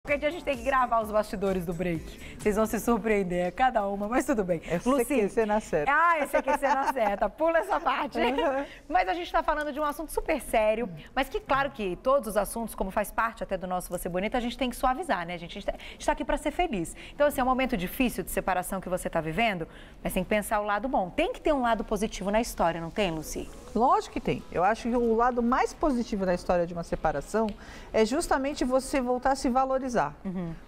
Porque a gente tem que gravar os bastidores do break. Vocês vão se surpreender, cada uma, mas tudo bem. É CQC na certa. É CQC na certa. Pula essa parte. Mas a gente está falando de um assunto super sério, mas que, claro que todos os assuntos, como faz parte até do nosso Você Bonita, a gente tem que suavizar, né, gente? A gente está aqui para ser feliz. Então, assim, é um momento difícil de separação que você está vivendo, mas tem que pensar o lado bom. Tem que ter um lado positivo na história, não tem, Lucy? Lógico que tem. Eu acho que o lado mais positivo da história de uma separação é justamente você voltar a se valorizar.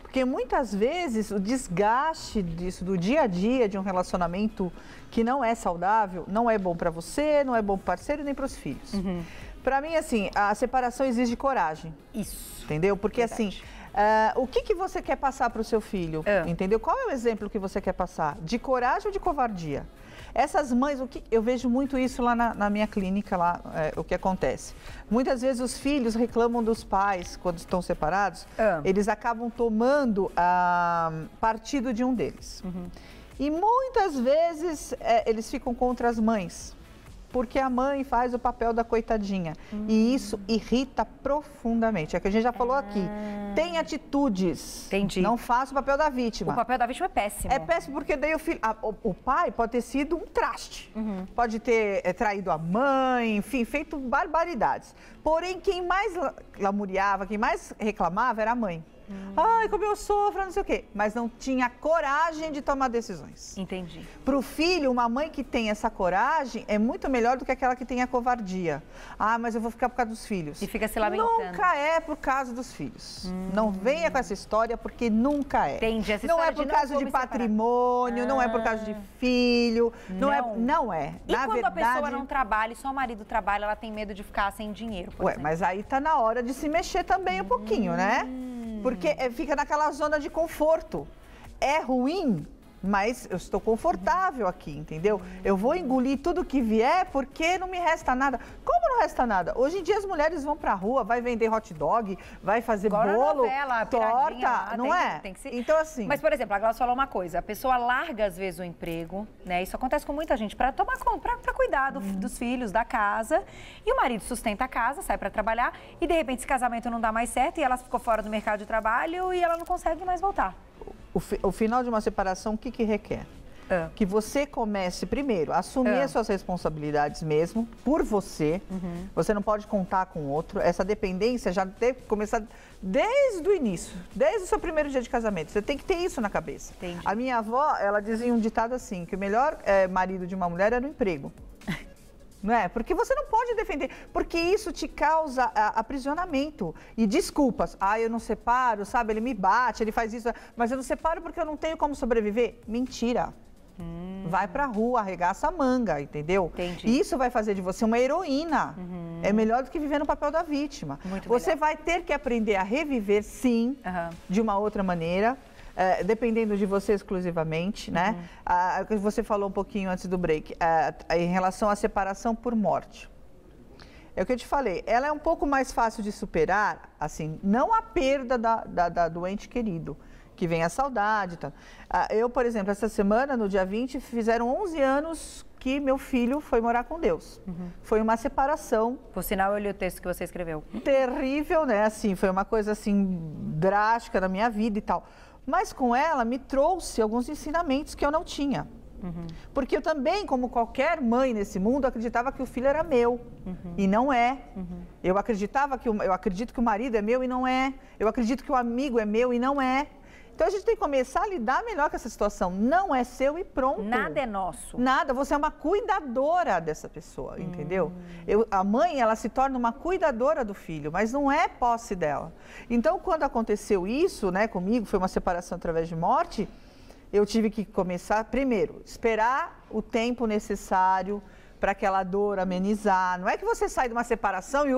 Porque muitas vezes o desgaste disso, do dia a dia de um relacionamento que não é saudável, não é bom para você, não é bom para o parceiro nem para os filhos. Para mim, assim, a separação exige coragem. Isso. Entendeu? Porque Verdade. assim, o que você quer passar para o seu filho? Entendeu? Qual é o exemplo que você quer passar? De coragem ou de covardia? Essas mães, eu vejo muito isso lá na minha clínica, lá, o que acontece. Muitas vezes os filhos reclamam dos pais quando estão separados, eles acabam tomando partido de um deles. E muitas vezes eles ficam contra as mães, porque a mãe faz o papel da coitadinha. E isso irrita profundamente. É o que a gente já falou aqui. Tem atitudes. Entendi. Não faça o papel da vítima. O papel da vítima é péssimo. É péssimo porque daí o pai pode ter sido um traste. Pode ter traído a mãe, enfim, feito barbaridades. Porém, quem mais lamuriava, quem mais reclamava era a mãe. Ai, como eu sofro, não sei o quê. Mas não tinha coragem de tomar decisões. Entendi. Para o filho, uma mãe que tem essa coragem é muito melhor do que aquela que tem a covardia. Ah, mas eu vou ficar por causa dos filhos. E fica se lamentando. Nunca é por causa dos filhos. Não venha com essa história, porque nunca é. Entendi. Essa não é história por causa de patrimônio, não é por causa de filho, não é. E na quando verdade, a pessoa não trabalha e só o marido trabalha, ela tem medo de ficar sem dinheiro, por exemplo. mas aí tá na hora de se mexer também um pouquinho, né? Porque fica naquela zona de conforto. É ruim, mas eu estou confortável aqui, entendeu? Eu vou engolir tudo que vier porque não me resta nada. Como não resta nada? Hoje em dia as mulheres vão pra rua, vai vender hot dog, vai fazer bolo, novela, torta, lá, não é? Tem que ser... Então assim... Mas, por exemplo, a Glaucia falou uma coisa, a pessoa larga às vezes o emprego, né? Isso acontece com muita gente, para tomar conta, para cuidar dos filhos, da casa, e o marido sustenta a casa, sai para trabalhar, e de repente esse casamento não dá mais certo, e ela ficou fora do mercado de trabalho e ela não consegue mais voltar. O final de uma separação, o que requer? Que você comece, primeiro, a assumir as suas responsabilidades mesmo, por você. Você não pode contar com o outro. Essa dependência já deve começar desde o início, desde o seu primeiro dia de casamento. Você tem que ter isso na cabeça. Entendi. A minha avó, ela dizia um ditado assim, que o melhor marido de uma mulher era o emprego. Não é? Porque você não pode defender, porque isso te causa aprisionamento e desculpas. Ah, eu não separo, sabe? Ele me bate, ele faz isso, mas eu não separo porque eu não tenho como sobreviver. Mentira. Vai pra rua, arregaça a manga, entendeu? Entendi. Isso vai fazer de você uma heroína. É melhor do que viver no papel da vítima. Muito você melhor. vai ter que aprender a reviver, sim, de uma outra maneira. Dependendo de você exclusivamente, né? Você falou um pouquinho antes do break, em relação à separação por morte. É o que eu te falei, ela é um pouco mais fácil de superar, assim, não a perda do ente querido, que vem a saudade e tal. Eu, por exemplo, essa semana, no dia 20, fizeram 11 anos que meu filho foi morar com Deus. Foi uma separação. Por sinal, eu li o texto que você escreveu. Terrível, né? Assim, foi uma coisa assim drástica na minha vida e tal. Mas com ela me trouxe alguns ensinamentos que eu não tinha. Porque eu também, como qualquer mãe nesse mundo, acreditava que o filho era meu. E não é. Eu acredito que o marido é meu e não é. Eu acredito que o amigo é meu e não é. Então a gente tem que começar a lidar melhor com essa situação. Não é seu e pronto. Nada é nosso. Nada, você é uma cuidadora dessa pessoa, entendeu? A mãe, ela se torna uma cuidadora do filho, mas não é posse dela. Então, quando aconteceu isso, né, comigo, foi uma separação através de morte, eu tive que começar, primeiro, esperar o tempo necessário para aquela dor amenizar. Não é que você sai de uma separação e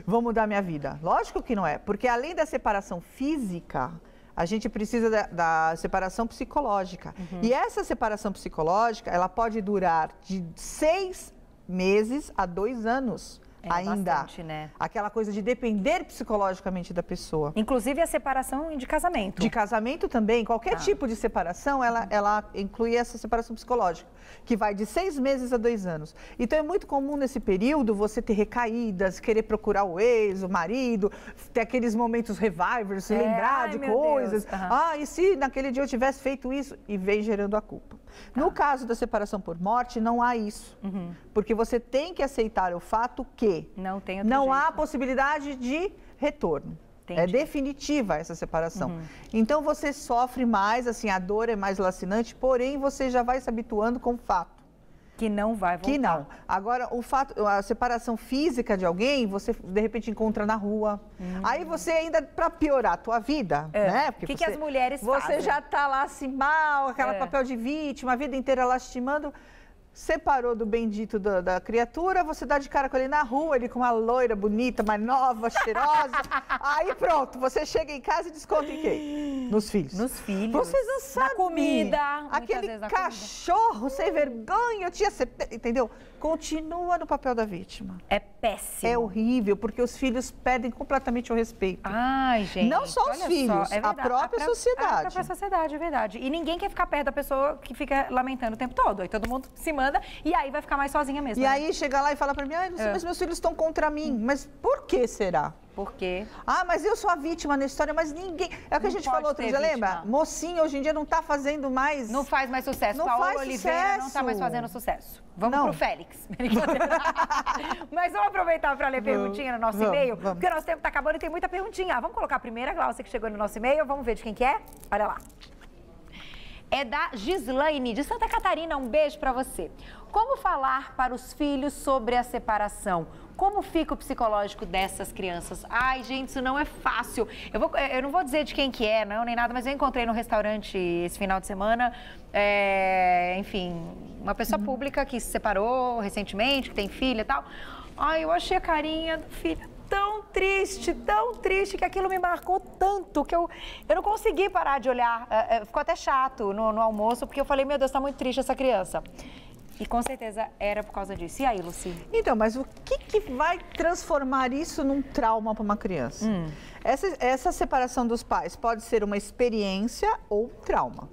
vou mudar minha vida. Lógico que não é, porque além da separação física, a gente precisa da separação psicológica. E essa separação psicológica, ela pode durar de 6 meses a 2 anos. ainda. Bastante, né? Aquela coisa de depender psicologicamente da pessoa. Inclusive a separação de casamento. De casamento também, qualquer tipo de separação, ela inclui essa separação psicológica, que vai de 6 meses a 2 anos. Então é muito comum nesse período você ter recaídas, querer procurar o ex, o marido, ter aqueles momentos revivers, lembrar de coisas. E se naquele dia eu tivesse feito isso? E vem gerando a culpa. No caso da separação por morte, não há isso. Porque você tem que aceitar o fato que não há possibilidade de retorno. Entendi. É definitiva essa separação. Então você sofre mais, assim, a dor é mais lacinante, porém você já vai se habituando com o fato. Que não vai voltar. Que não. Agora, o fato, a separação física de alguém, você de repente encontra na rua. Aí você ainda, para piorar a tua vida, né? O que as mulheres fazem? Você já tá lá assim mal, aquela papel de vítima, a vida inteira lastimando. Separou do bendito da criatura, você dá de cara com ele na rua, ele com uma loira bonita, mais nova, cheirosa. Aí pronto, você chega em casa e desconta em quem? Nos filhos. Nos filhos. Vocês não sabem. Na comida. Aquele cachorro sem vergonha, entendeu? Continua no papel da vítima. É péssimo. É horrível, porque os filhos perdem completamente o respeito. Ai, gente. Não só os filhos, a própria sociedade. A própria sociedade, é verdade. E ninguém quer ficar perto da pessoa que fica lamentando o tempo todo. Aí todo mundo se manda e aí vai ficar mais sozinha mesmo. E aí chega lá e fala pra mim, mas meus filhos estão contra mim. Mas por que será? Por quê? Mas eu sou a vítima na história, mas ninguém... É o que a gente falou outro dia, lembra? Mocinho hoje em dia não tá fazendo mais... Não faz mais sucesso. Não Paola faz Oliveira sucesso. não tá mais fazendo sucesso. Vamos pro Félix. Mas vamos aproveitar para ler perguntinha no nosso e-mail, porque o nosso tempo tá acabando e tem muita perguntinha. Vamos colocar a primeira, Glaucia, que chegou no nosso e-mail. Vamos ver de quem que é? Olha lá. É da Gislaine, de Santa Catarina. Um beijo para você. Como falar para os filhos sobre a separação? Como fica o psicológico dessas crianças? Ai, gente, isso não é fácil. Eu não vou dizer de quem que é, não, nem nada, mas eu encontrei no restaurante esse final de semana, enfim, uma pessoa pública que se separou recentemente, que tem filha e tal. Ai, eu achei a carinha do filho tão triste, que aquilo me marcou tanto, que eu não consegui parar de olhar. Ficou até chato no almoço, porque eu falei, meu Deus, tá muito triste essa criança. E com certeza era por causa disso. E aí, Lucy? Então, mas o que vai transformar isso num trauma para uma criança? Essa separação dos pais pode ser uma experiência ou trauma.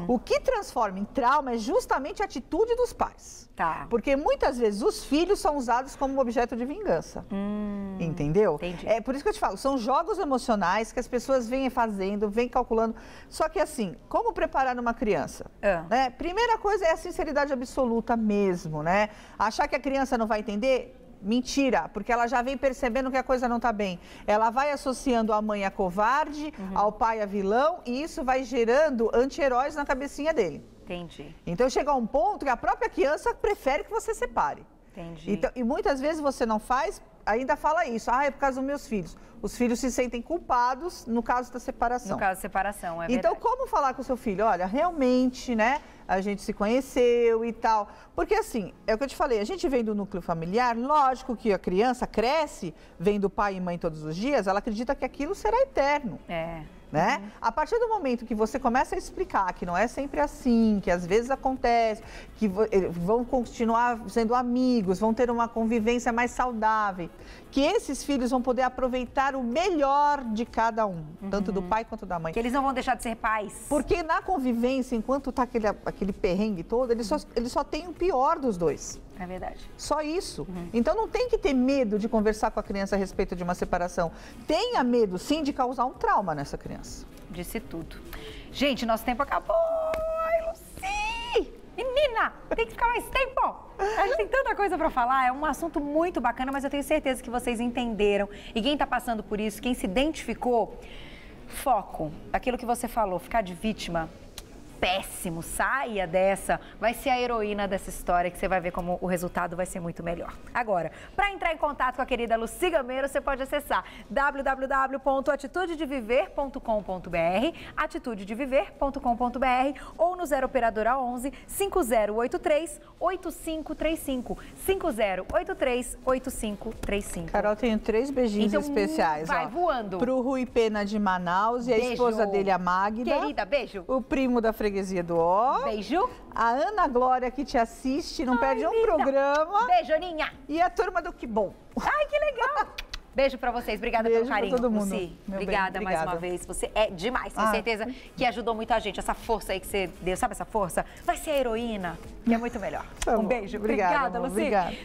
O que transforma em trauma é justamente a atitude dos pais. Tá. Porque muitas vezes os filhos são usados como objeto de vingança. Entendeu? Entendi. É por isso que eu te falo, são jogos emocionais que as pessoas vêm fazendo, vêm calculando. Só que assim, como preparar uma criança? Né? Primeira coisa é a sinceridade absoluta mesmo, né? Achar que a criança não vai entender? Mentira, porque ela já vem percebendo que a coisa não está bem. Ela vai associando a mãe a covarde, ao pai a vilão, e isso vai gerando anti-heróis na cabecinha dele. Entendi. Então chega a um ponto que a própria criança prefere que você separe. Entendi. Então, e muitas vezes você não faz, ainda fala isso. É por causa dos meus filhos. Os filhos se sentem culpados no caso da separação. No caso da separação, é verdade. Então, como falar com o seu filho? Olha, realmente, né, a gente se conheceu e tal. Porque assim, é o que eu te falei, a gente vem do núcleo familiar, lógico que a criança cresce, vendo pai e mãe todos os dias, ela acredita que aquilo será eterno. Né? A partir do momento que você começa a explicar que não é sempre assim, que às vezes acontece, que vão continuar sendo amigos, vão ter uma convivência mais saudável, que esses filhos vão poder aproveitar o melhor de cada um, tanto do pai quanto da mãe. Que eles não vão deixar de ser pais. Porque na convivência, enquanto tá aquele perrengue todo, eles só têm o pior dos dois. É verdade. Só isso. Então não tem que ter medo de conversar com a criança a respeito de uma separação. Tenha medo, sim, de causar um trauma nessa criança. Disse tudo. Gente, nosso tempo acabou. Ai, Lucy! Menina, tem que ficar mais tempo. A gente tem tanta coisa para falar. É um assunto muito bacana, mas eu tenho certeza que vocês entenderam. E quem está passando por isso, quem se identificou, foco. Aquilo que você falou, ficar de vítima. Péssimo, saia dessa, vai ser a heroína dessa história que você vai ver como o resultado vai ser muito melhor. Agora, para entrar em contato com a querida Lucy Gameiro, você pode acessar www.atitudedeviver.com.br, atitudedeviver.com.br ou no 0 operadora 11 5083 8535, 5083 8535. Carol, tenho 3 beijinhos especiais. Vai voando. Pro Rui Pena de Manaus e a esposa dele, a Magda. Querida, beijo. O primo da Freguesia do Ó. Beijo. A Ana Glória que te assiste, não perde um programa. Beijo, Aninha. E a turma do Que Bom. Ai, que legal. Beijo pra vocês. Obrigada Beijo pelo carinho, pra todo mundo. Lucy. Meu Obrigada bem, mais uma vez. Você é demais. Tenho certeza que ajudou muita gente. Essa força aí que você deu, sabe essa força? Vai ser a heroína, que é muito melhor. Tá um bom. beijo. Obrigada, Lucy. Obrigada.